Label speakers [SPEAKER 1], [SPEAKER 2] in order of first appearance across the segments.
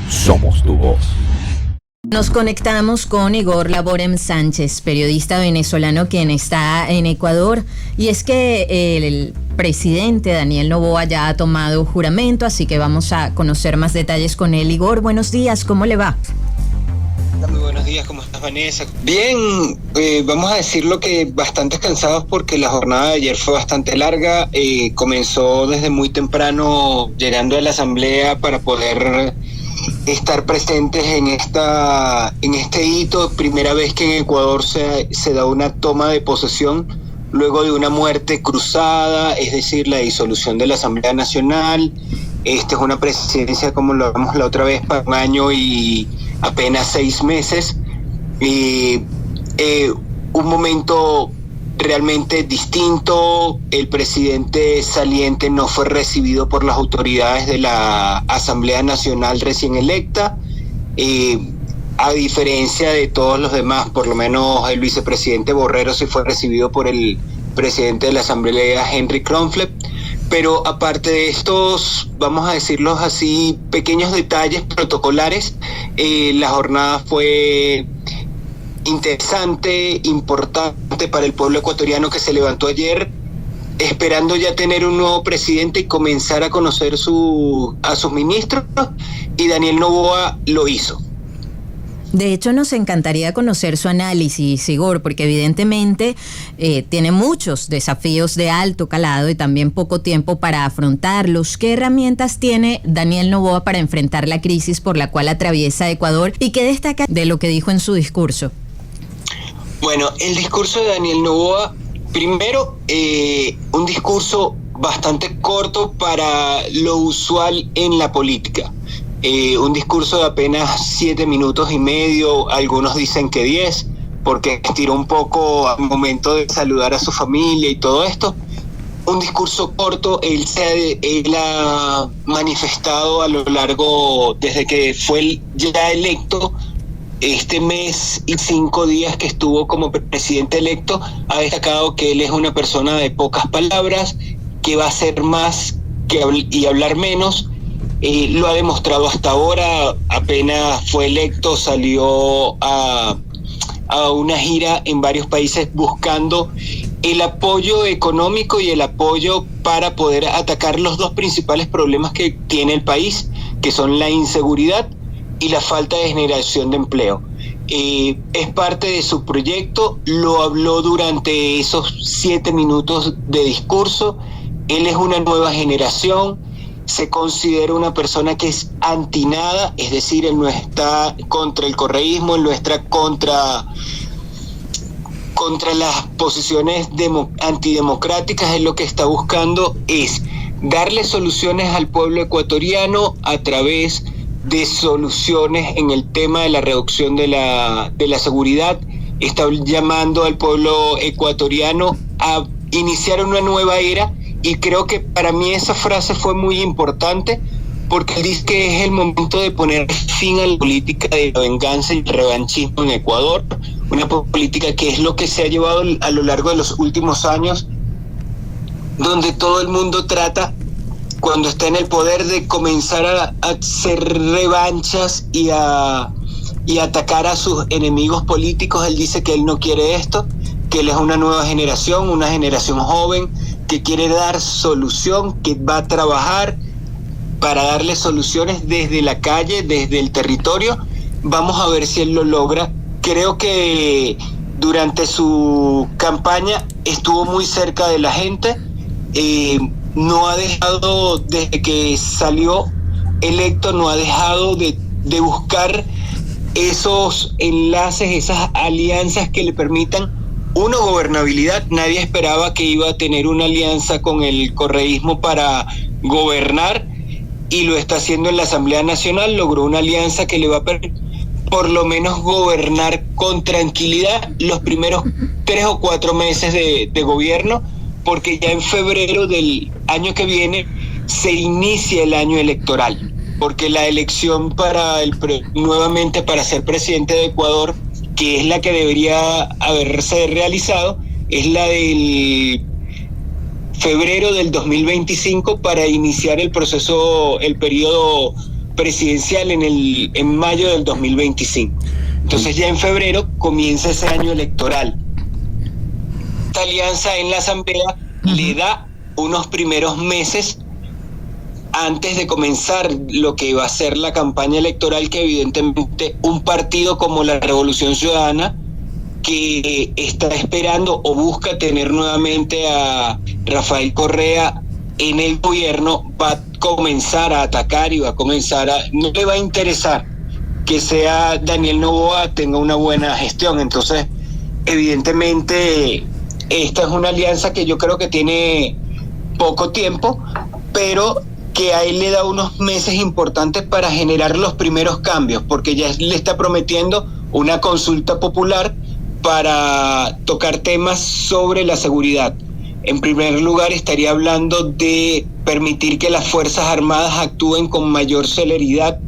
[SPEAKER 1] Somos tu voz.
[SPEAKER 2] Nos conectamos con Igor Laborem Sánchez, periodista venezolano quien está en Ecuador, y es que el presidente Daniel Noboa ya ha tomado juramento, así que vamos a conocer más detalles con él. Igor, buenos días, ¿cómo le va?
[SPEAKER 3] Muy buenos días, ¿cómo estás, Vanessa? Bien, vamos a decirlo que bastante cansados porque la jornada de ayer fue bastante larga. Comenzó desde muy temprano llegando a la asamblea para poder estar presentes en este hito, primera vez que en Ecuador se da una toma de posesión luego de una muerte cruzada, es decir, la disolución de la Asamblea Nacional. Esta es una presidencia, como lo hablamos la otra vez, para un año y apenas 6 meses. Un momento realmente distinto. El presidente saliente no fue recibido por las autoridades de la Asamblea Nacional recién electa, a diferencia de todos los demás. Por lo menos el vicepresidente Borrero sí fue recibido por el presidente de la Asamblea, Henry Kronfeld. Pero aparte de estos, vamos a decirlos así, pequeños detalles protocolares, la jornada fue interesante, importante para el pueblo ecuatoriano que se levantó ayer esperando ya tener un nuevo presidente y comenzar a conocer a sus ministros, y Daniel Noboa lo hizo.
[SPEAKER 2] De hecho, nos encantaría conocer su análisis, Igor, porque evidentemente tiene muchos desafíos de alto calado y también poco tiempo para afrontarlos. ¿Qué herramientas tiene Daniel Noboa para enfrentar la crisis por la cual atraviesa Ecuador y qué destaca de lo que dijo en su discurso?
[SPEAKER 3] Bueno, el discurso de Daniel Noboa, primero, un discurso bastante corto para lo usual en la política. Un discurso de apenas 7 minutos y medio, algunos dicen que 10, porque estiró un poco al momento de saludar a su familia y todo esto. Un discurso corto. Él ha manifestado a lo largo, desde que fue ya electo, este mes y 5 días que estuvo como presidente electo, ha destacado que él es una persona de pocas palabras, que va a hacer más y hablar menos. Lo ha demostrado hasta ahora. Apenas fue electo, salió a una gira en varios países buscando el apoyo económico y el apoyo para poder atacar los dos principales problemas que tiene el país, que son la inseguridad y la falta de generación de empleo. Es parte de su proyecto, lo habló durante esos 7 minutos de discurso. Él es una nueva generación, se considera una persona que es antinada, es decir, él no está contra el correísmo, él no está contra las posiciones antidemocráticas. Él lo que está buscando es darle soluciones al pueblo ecuatoriano a través de soluciones en el tema de la reducción de la seguridad. Está llamando al pueblo ecuatoriano a iniciar una nueva era, y creo que para mí esa frase fue muy importante, porque él dice que es el momento de poner fin a la política de la venganza y el revanchismo en Ecuador, una política que es lo que se ha llevado a lo largo de los últimos años, donde todo el mundo trata, cuando está en el poder, de comenzar a hacer revanchas y a atacar a sus enemigos políticos. Él dice que él no quiere esto, que él es una nueva generación, una generación joven, que quiere dar solución, que va a trabajar para darle soluciones desde la calle, desde el territorio. Vamos a ver si él lo logra. Creo que durante su campaña estuvo muy cerca de la gente. No ha dejado, desde que salió electo, no ha dejado de buscar esos enlaces, esas alianzas que le permitan una gobernabilidad. Nadie esperaba que iba a tener una alianza con el correísmo para gobernar, y lo está haciendo en la Asamblea Nacional. Logró una alianza que le va a permitir por lo menos gobernar con tranquilidad los primeros 3 o 4 meses de gobierno, porque ya en febrero del año que viene se inicia el año electoral, porque la elección nuevamente para ser presidente de Ecuador, que es la que debería haberse realizado, es la del febrero del 2025, para iniciar el proceso, el periodo presidencial en mayo del 2025. Entonces ya en febrero comienza ese año electoral. Esta alianza en la Asamblea le da unos primeros meses antes de comenzar lo que va a ser la campaña electoral, que evidentemente un partido como la Revolución Ciudadana, que está esperando o busca tener nuevamente a Rafael Correa en el gobierno, va a comenzar a atacar y va a comenzar no le va a interesar que sea Daniel Noboa tenga una buena gestión. Entonces, evidentemente, esta es una alianza que yo creo que tiene poco tiempo, pero que a él le da unos meses importantes para generar los primeros cambios, porque ya le está prometiendo una consulta popular para tocar temas sobre la seguridad. En primer lugar, estaría hablando de permitir que las Fuerzas Armadas actúen con mayor celeridad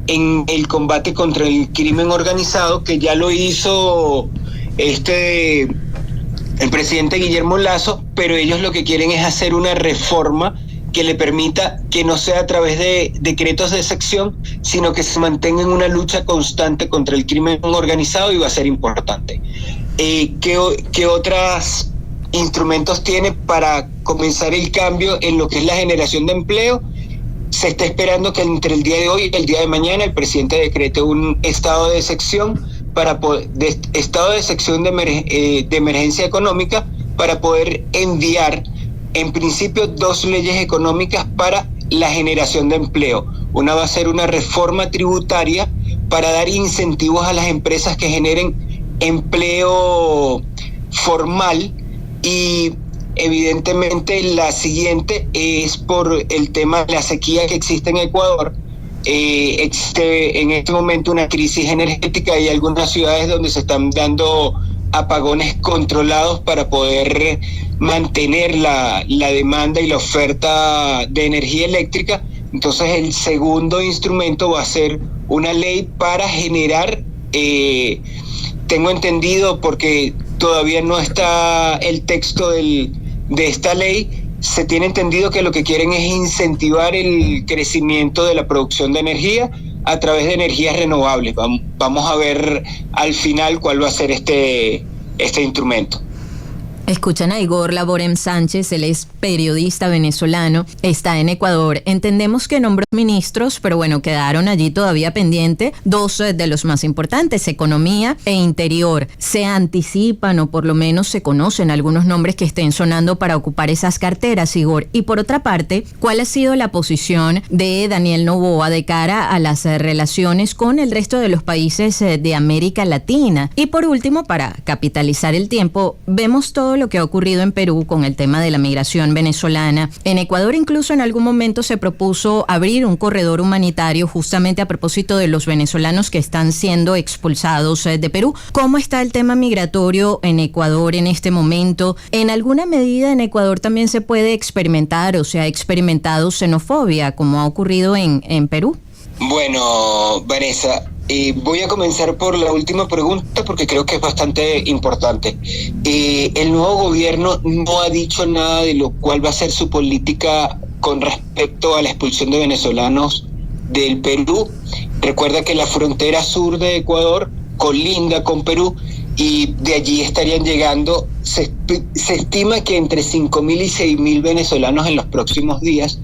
[SPEAKER 3] en el combate contra el crimen organizado, que ya lo hizo el presidente Guillermo Lasso, pero ellos lo que quieren es hacer una reforma que le permita que no sea a través de decretos de sección, sino que se mantenga en una lucha constante contra el crimen organizado, y va a ser importante. ¿Qué otros instrumentos tiene para comenzar el cambio en lo que es la generación de empleo? Se está esperando que entre el día de hoy y el día de mañana el presidente decrete un estado de sección de emergencia económica, para poder enviar en principio 2 leyes económicas para la generación de empleo. Una va a ser una reforma tributaria para dar incentivos a las empresas que generen empleo formal, y evidentemente la siguiente es por el tema de la sequía que existe en Ecuador. Existe en este momento una crisis energética y algunas ciudades donde se están dando apagones controlados para poder mantener la demanda y la oferta de energía eléctrica. Entonces el segundo instrumento va a ser una ley para generar, tengo entendido, porque todavía no está el texto de esta ley, se tiene entendido que lo que quieren es incentivar el crecimiento de la producción de energía a través de energías renovables. Vamos a ver al final cuál va a ser este instrumento.
[SPEAKER 2] Escuchan a Igor Laborem Sánchez, él es periodista venezolano, está en Ecuador. Entendemos que nombró ministros, pero bueno, quedaron allí todavía pendientes 2 de los más importantes, Economía e Interior. ¿Se anticipan o por lo menos se conocen algunos nombres que estén sonando para ocupar esas carteras, Igor? Y por otra parte, ¿cuál ha sido la posición de Daniel Noboa de cara a las relaciones con el resto de los países de América Latina? Y por último, para capitalizar el tiempo, vemos todo lo que ha ocurrido en Perú con el tema de la migración venezolana. En Ecuador incluso en algún momento se propuso abrir un corredor humanitario justamente a propósito de los venezolanos que están siendo expulsados de Perú. ¿Cómo está el tema migratorio en Ecuador en este momento? ¿En alguna medida en Ecuador también se puede experimentar o se ha experimentado xenofobia como ha ocurrido en Perú?
[SPEAKER 3] Bueno, Vanessa, voy a comenzar por la última pregunta porque creo que es bastante importante. El nuevo gobierno no ha dicho nada de lo cual va a ser su política con respecto a la expulsión de venezolanos del Perú. Recuerda que la frontera sur de Ecuador colinda con Perú y de allí estarían llegando, se estima que entre 5.000 y 6.000 venezolanos en los próximos días.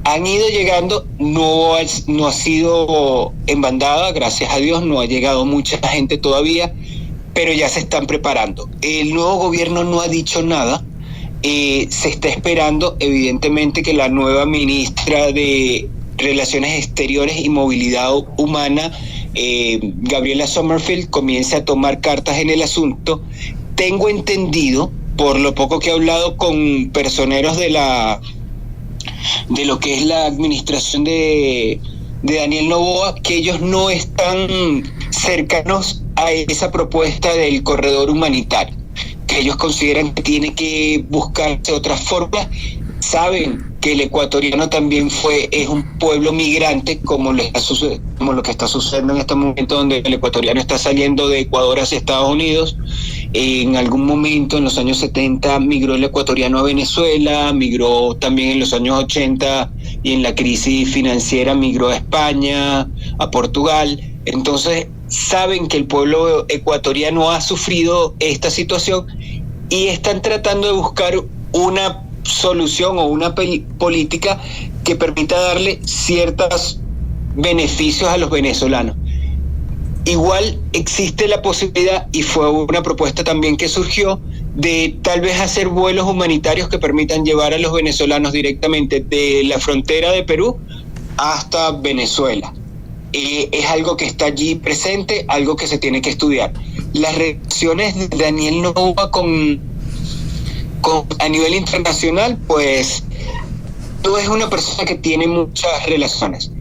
[SPEAKER 3] Han ido llegando, no ha sido en bandada, gracias a Dios, no ha llegado mucha gente todavía, pero ya se están preparando. El nuevo gobierno no ha dicho nada, se está esperando evidentemente que la nueva ministra de Relaciones Exteriores y Movilidad Humana, Gabriela Sommerfield, comience a tomar cartas en el asunto. Tengo entendido, por lo poco que he hablado con personeros de lo que es la administración de Daniel Noboa, que ellos no están cercanos a esa propuesta del corredor humanitario, que ellos consideran que tiene que buscarse otras formas. Saben que el ecuatoriano también es un pueblo migrante, como lo que está sucediendo en este momento, donde el ecuatoriano está saliendo de Ecuador hacia Estados Unidos, En algún momento, en los años 70, migró el ecuatoriano a Venezuela, migró también en los años 80 y en la crisis financiera migró a España, a Portugal. Entonces, saben que el pueblo ecuatoriano ha sufrido esta situación y están tratando de buscar una solución o una política que permita darle ciertos beneficios a los venezolanos. Igual existe la posibilidad, y fue una propuesta también que surgió, de tal vez hacer vuelos humanitarios que permitan llevar a los venezolanos directamente de la frontera de Perú hasta Venezuela. Es algo que está allí presente, algo que se tiene que estudiar. Las relaciones de Daniel Noboa a nivel internacional, pues no es una persona que tiene muchas relaciones.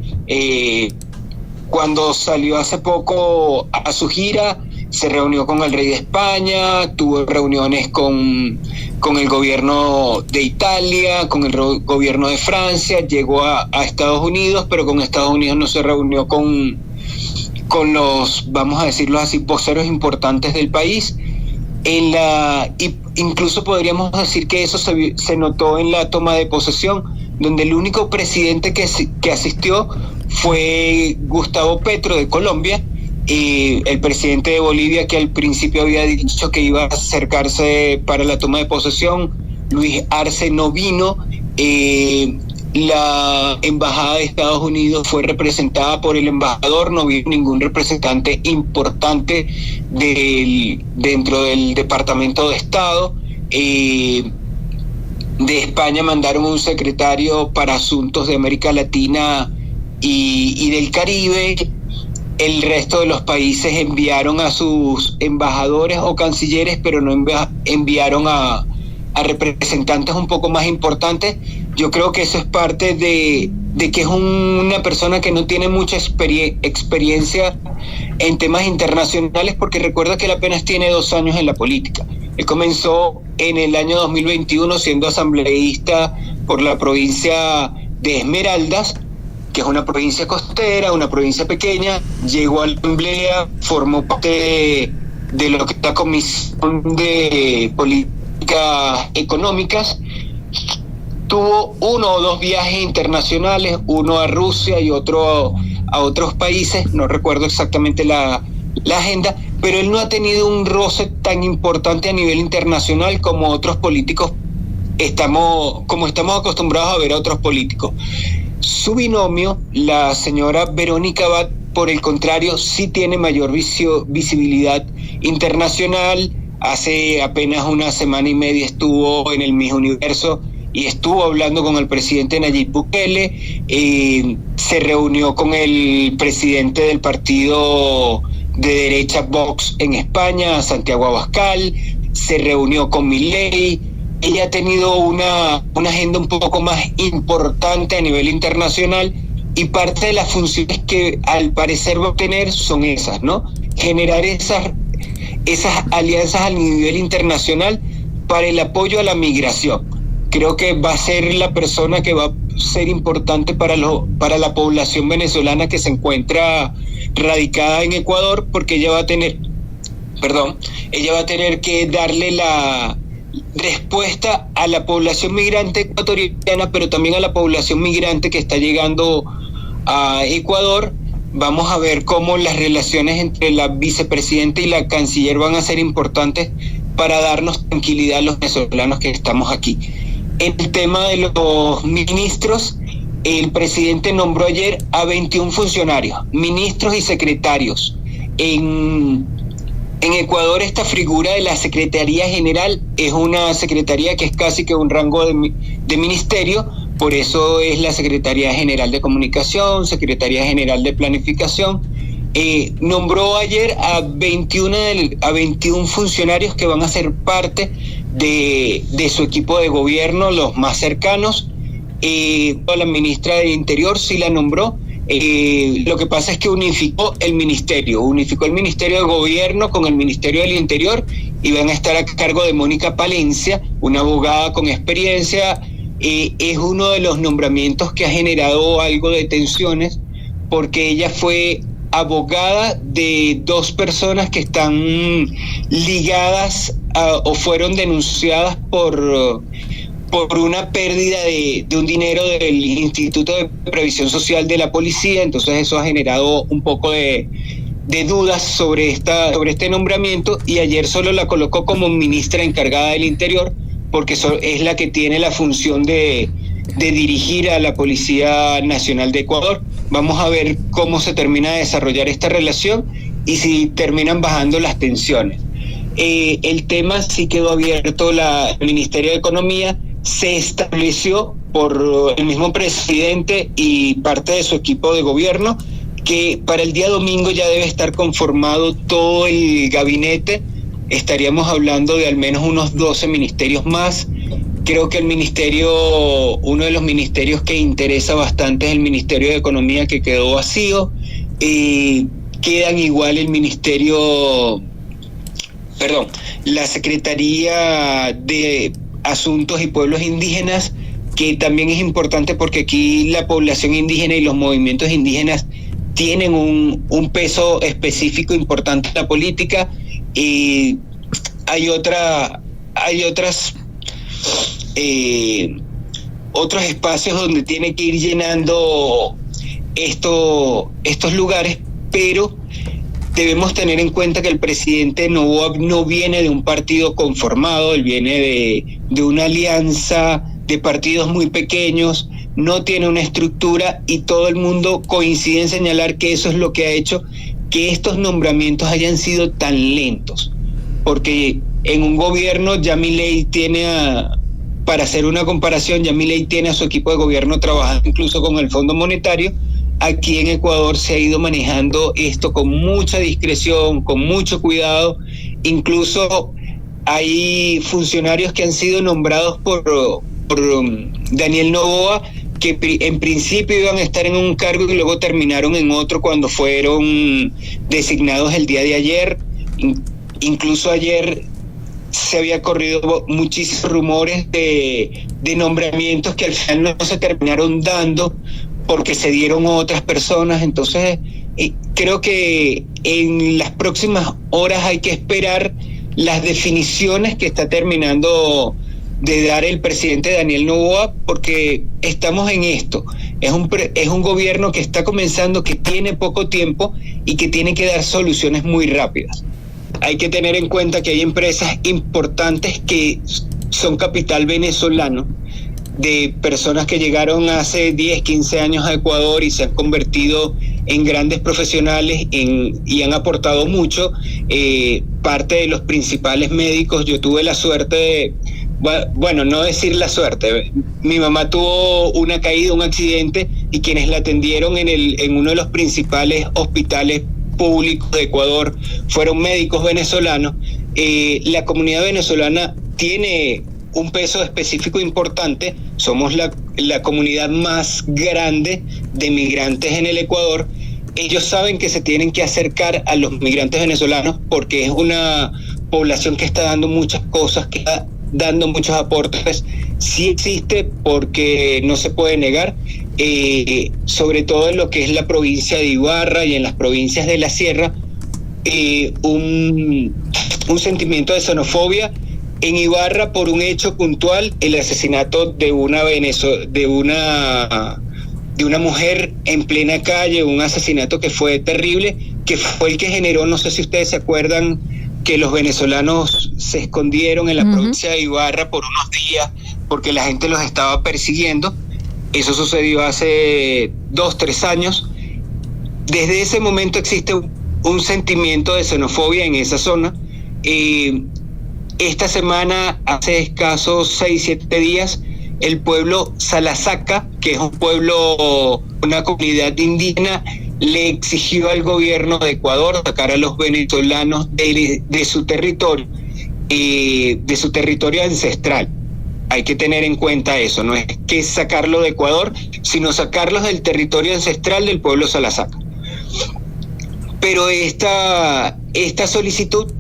[SPEAKER 3] Cuando salió hace poco a su gira, se reunió con el rey de España, tuvo reuniones con el gobierno de Italia, con el gobierno de Francia, llegó a Estados Unidos, pero con Estados Unidos no se reunió con los, vamos a decirlo así, voceros importantes del país. Incluso podríamos decir que eso se notó en la toma de posesión, donde el único presidente que asistió fue Gustavo Petro de Colombia, y el presidente de Bolivia, que al principio había dicho que iba a acercarse para la toma de posesión, Luis Arce, no vino. La embajada de Estados Unidos fue representada por el embajador, no vino ningún representante importante dentro del Departamento de Estado. De España mandaron un secretario para asuntos de América Latina y del Caribe. El resto de los países enviaron a sus embajadores o cancilleres, pero no enviaron a representantes un poco más importantes. Yo creo que eso es parte de que es una persona que no tiene mucha experiencia en temas internacionales, porque recuerda que él apenas tiene 2 años en la política. Él comenzó en el año 2021 siendo asambleísta por la provincia de Esmeraldas, que es una provincia costera, una provincia pequeña. Llegó a la asamblea, formó parte de lo que es la Comisión de Políticas Económicas. Tuvo 1 o 2 viajes internacionales, uno a Rusia y otro a otros países, no recuerdo exactamente la agenda, pero él no ha tenido un roce tan importante a nivel internacional como otros políticos, como estamos acostumbrados a ver a otros políticos. Su binomio, la señora Verónica Abad, por el contrario, sí tiene mayor visibilidad internacional. Hace apenas 1 semana y media estuvo en el Miss Universo y estuvo hablando con el presidente Nayib Bukele. Se reunió con el presidente del partido de derecha Vox en España, Santiago Abascal. Se reunió con Milei. Ella ha tenido una agenda un poco más importante a nivel internacional, y parte de las funciones que al parecer va a tener son esas, ¿no? Generar esas alianzas a nivel internacional para el apoyo a la migración. Creo que va a ser la persona que va a ser importante para la población venezolana que se encuentra radicada en Ecuador, porque ella va a tener que darle la respuesta a la población migrante ecuatoriana, pero también a la población migrante que está llegando a Ecuador. Vamos a ver cómo las relaciones entre la vicepresidenta y la canciller van a ser importantes para darnos tranquilidad a los venezolanos que estamos aquí. En el tema de los ministros, el presidente nombró ayer a 21 funcionarios, ministros y secretarios. En Ecuador, esta figura de la Secretaría General es una secretaría que es casi que un rango de ministerio, por eso es la Secretaría General de Comunicación, Secretaría General de Planificación. Nombró ayer a 21 funcionarios que van a ser parte de su equipo de gobierno, los más cercanos. La ministra del Interior sí la nombró. Lo que pasa es que unificó el ministerio de Gobierno con el Ministerio del Interior, y van a estar a cargo de Mónica Palencia, una abogada con experiencia. Es uno de los nombramientos que ha generado algo de tensiones, porque ella fue abogada de dos personas que están ligadas o fueron denunciadas por una pérdida de un dinero del Instituto de Previsión Social de la policía. Entonces eso ha generado un poco de dudas sobre este nombramiento, y ayer solo la colocó como ministra encargada del Interior, porque es la que tiene la función de dirigir a la Policía Nacional de Ecuador. Vamos a ver cómo se termina de desarrollar esta relación y si terminan bajando las tensiones. El tema sí quedó abierto. El Ministerio de Economía se estableció por el mismo presidente y parte de su equipo de gobierno que para el día domingo ya debe estar conformado todo el gabinete. Estaríamos hablando de al menos unos 12 ministerios más. Creo que uno de los ministerios que interesa bastante es el Ministerio de Economía, que quedó vacío. Quedan igual la Secretaría de Asuntos y Pueblos Indígenas, que también es importante porque aquí la población indígena y los movimientos indígenas tienen un peso específico importante en la política. Y hay otros espacios donde tiene que ir llenando estos lugares, pero debemos tener en cuenta que el presidente Noboa no viene de un partido conformado, él viene de una alianza de partidos muy pequeños, no tiene una estructura, y todo el mundo coincide en señalar que eso es lo que ha hecho que estos nombramientos hayan sido tan lentos. Porque en un gobierno, para hacer una comparación, Milei tiene a su equipo de gobierno trabajando incluso con el Fondo Monetario. Aquí en Ecuador se ha ido manejando esto con mucha discreción, con mucho cuidado. Incluso hay funcionarios que han sido nombrados por Daniel Noboa, que en principio iban a estar en un cargo y luego terminaron en otro cuando fueron designados el día de ayer. Incluso ayer se había corrido muchísimos rumores de nombramientos que al final no se terminaron dando porque se dieron otras personas. Entonces creo que en las próximas horas hay que esperar las definiciones que está terminando de dar el presidente Daniel Noboa, porque estamos en esto. Es un gobierno que está comenzando, que tiene poco tiempo y que tiene que dar soluciones muy rápidas. Hay que tener en cuenta que hay empresas importantes que son capital venezolano, de personas que llegaron hace 10, 15 años a Ecuador y se han convertido en grandes profesionales y han aportado mucho. Parte de los principales médicos, yo tuve la suerte no decir la suerte, mi mamá tuvo una caída, un accidente, y quienes la atendieron en uno de los principales hospitales públicos de Ecuador fueron médicos venezolanos. La comunidad venezolana tiene un peso específico importante. Somos la comunidad más grande de migrantes en el Ecuador. Ellos saben que se tienen que acercar a los migrantes venezolanos porque es una población que está dando muchas cosas, que está dando muchos aportes. Sí existe, porque no se puede negar, sobre todo en lo que es la provincia de Ibarra y en las provincias de la Sierra, un sentimiento de xenofobia. En Ibarra, por un hecho puntual, el asesinato de una mujer en plena calle, un asesinato que fue terrible, que fue el que generó, no sé si ustedes se acuerdan, que los venezolanos se escondieron en la provincia de Ibarra por unos días porque la gente los estaba persiguiendo. Eso sucedió hace 2, 3 años. Desde ese momento existe un sentimiento de xenofobia en esa zona. Esta semana, hace escasos 6, 7 días, el pueblo Salazaca, que es una comunidad indígena, le exigió al gobierno de Ecuador sacar a los venezolanos de su territorio ancestral. Hay que tener en cuenta eso, no es que sacarlo de Ecuador, sino sacarlos del territorio ancestral del pueblo Salazaca. Pero esta solicitud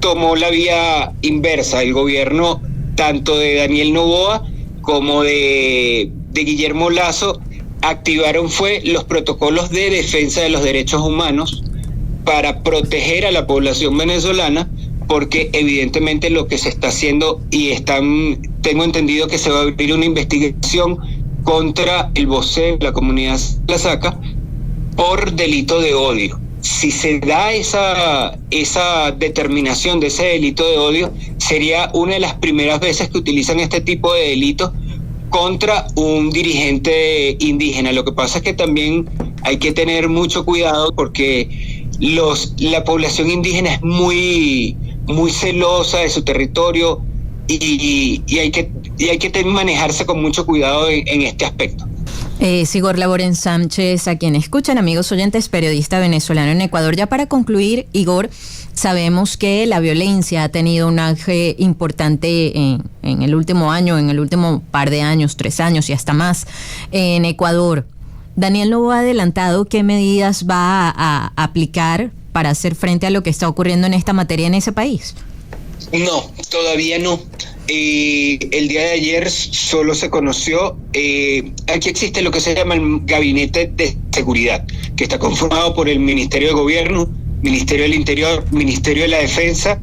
[SPEAKER 3] tomó la vía inversa. El gobierno, tanto de Daniel Noboa como de Guillermo Lasso, activaron fue los protocolos de defensa de los derechos humanos para proteger a la población venezolana, porque evidentemente lo que se está haciendo, tengo entendido que se va a abrir una investigación contra el vocero de la comunidad Lasaca por delito de odio. Si se da esa determinación de ese delito de odio, sería una de las primeras veces que utilizan este tipo de delitos contra un dirigente indígena. Lo que pasa es que también hay que tener mucho cuidado porque la población indígena es muy celosa de su territorio y hay que manejarse con mucho cuidado en este aspecto.
[SPEAKER 2] Sigor Laboren Sánchez, a quien escuchan, amigos oyentes, periodista venezolano en Ecuador. Ya para concluir, Igor, sabemos que la violencia ha tenido un auge importante en el último año, en el último par de años, 3 años y hasta más en Ecuador. Daniel Noboa ha adelantado qué medidas va a aplicar para hacer frente a lo que está ocurriendo en esta materia en ese país.
[SPEAKER 3] No, todavía no. El día de ayer solo se conoció, aquí existe lo que se llama el Gabinete de Seguridad, que está conformado por el Ministerio de Gobierno, Ministerio del Interior, Ministerio de la Defensa,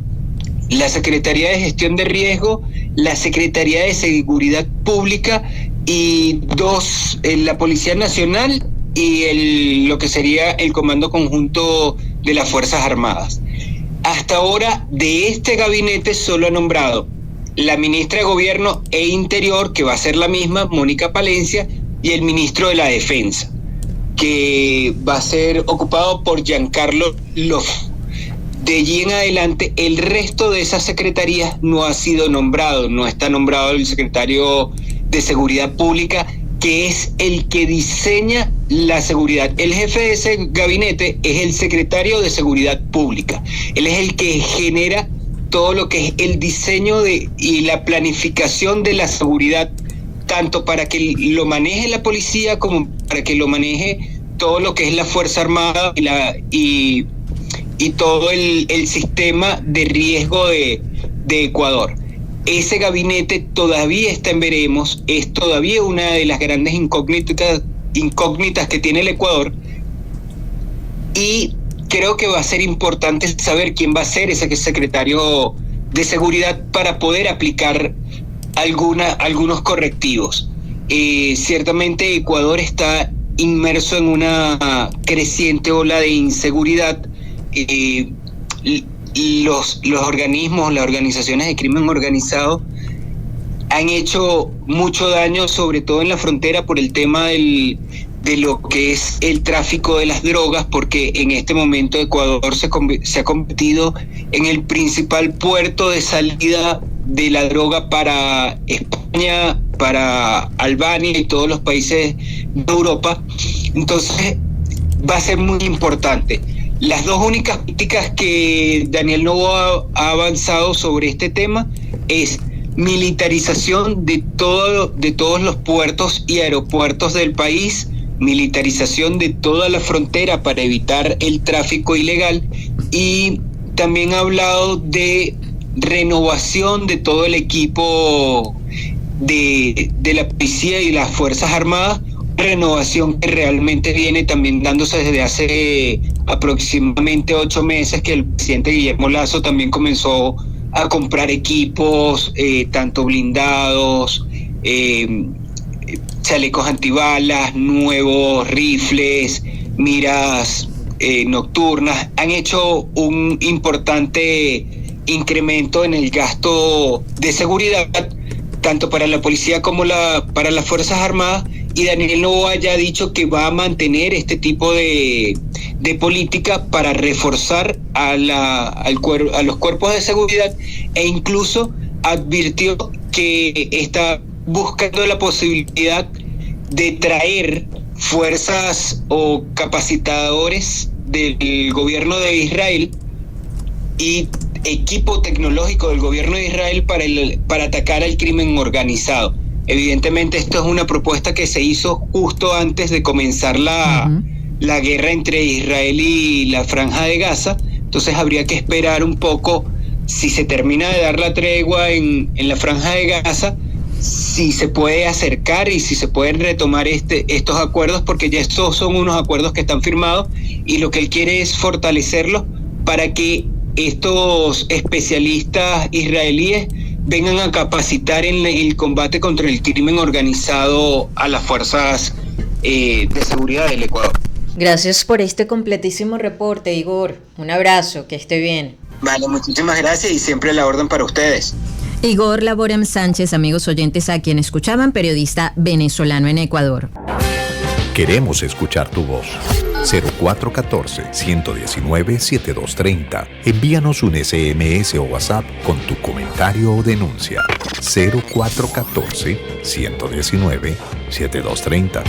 [SPEAKER 3] la Secretaría de Gestión de Riesgo, la Secretaría de Seguridad Pública y la Policía Nacional y lo que sería el Comando Conjunto de las Fuerzas Armadas. Hasta ahora, de este gabinete solo ha nombrado la ministra de Gobierno e Interior, que va a ser la misma, Mónica Palencia, y el ministro de la Defensa, que va a ser ocupado por Giancarlo Lof. De allí en adelante, el resto de esas secretarías no ha sido nombrado. No está nombrado el secretario de Seguridad Pública, que es el que diseña la seguridad. El jefe de ese gabinete es el secretario de Seguridad Pública. Él es el que genera todo lo que es el diseño y la planificación de la seguridad, tanto para que lo maneje la policía como para que lo maneje todo lo que es la Fuerza Armada y todo el sistema de riesgo de Ecuador. Ese gabinete todavía está en veremos, es todavía una de las grandes incógnitas que tiene el Ecuador, y creo que va a ser importante saber quién va a ser ese secretario de Seguridad para poder aplicar algunos correctivos. Ciertamente Ecuador está inmerso en una creciente ola de inseguridad. Los organismos, las organizaciones de crimen organizado han hecho mucho daño, sobre todo en la frontera, por el tema de lo que es el tráfico de las drogas, porque en este momento Ecuador se ha convertido en el principal puerto de salida de la droga para España, para Albania y todos los países de Europa. Entonces va a ser muy importante. Las dos únicas críticas que Daniel Noboa ha avanzado sobre este tema es militarización de todos los puertos y aeropuertos del país, militarización de toda la frontera para evitar el tráfico ilegal, y también ha hablado de renovación de todo el equipo de la policía y las Fuerzas Armadas, renovación que realmente viene también dándose desde hace aproximadamente 8 meses, que el presidente Guillermo Lasso también comenzó a comprar equipos, tanto blindados, chalecos antibalas, nuevos rifles, miras nocturnas. Han hecho un importante incremento en el gasto de seguridad, tanto para la policía como para las Fuerzas Armadas, y Daniel Noboa ya ha dicho que va a mantener este tipo de política para reforzar a los cuerpos de seguridad, e incluso advirtió que está buscando la posibilidad de traer fuerzas o capacitadores del gobierno de Israel y equipo tecnológico del gobierno de Israel para atacar al crimen organizado. Evidentemente esto es una propuesta que se hizo justo antes de comenzar la guerra entre Israel y la Franja de Gaza. Entonces habría que esperar un poco si se termina de dar la tregua en la Franja de Gaza, si se puede acercar y si se pueden retomar estos acuerdos, porque ya estos son unos acuerdos que están firmados y lo que él quiere es fortalecerlos para que estos especialistas israelíes vengan a capacitar en el combate contra el crimen organizado a las fuerzas de seguridad del Ecuador.
[SPEAKER 2] Gracias por este completísimo reporte, Igor. Un abrazo, que esté bien.
[SPEAKER 3] Vale, muchísimas gracias y siempre a la orden para ustedes.
[SPEAKER 2] Igor Laborem Sánchez, amigos oyentes a quien escuchaban, periodista venezolano en Ecuador.
[SPEAKER 1] Queremos escuchar tu voz. 0414-119-7230. Envíanos un SMS o WhatsApp con tu comentario o denuncia. 0414-119-7230.